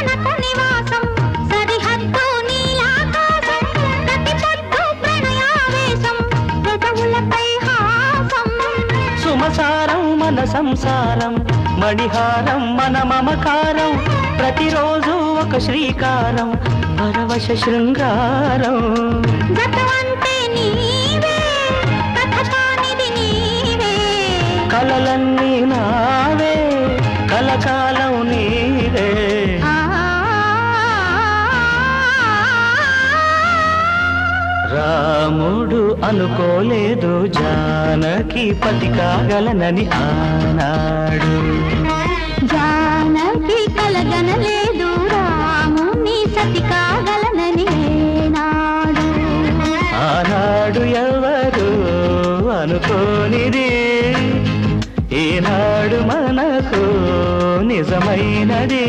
మనకు నివాసం సరిహద్దు నీలాకాశం ప్రతి పొద్దు ప్రణయావేశం పెదవులపై హాసం సుమసారం మన సంసారం మణిహారం మన మమకారం ప్రతిరోజు ఒక శ్రీకారం పరవశ శృంగారం గతమంటే నీవే కథ కానిది నీవే కలలన్నీ నావే కలకాలం నీవే రాముడు అనుకోలేదు జానకి పతి కాగలనని ఆనాడు జానకి కలగనలేదు రాముని సతి కాగలనని ఏనాడు ఆనాడు ఎవరు అనుకోనిది ఈనాడు మనకు నిజమైనది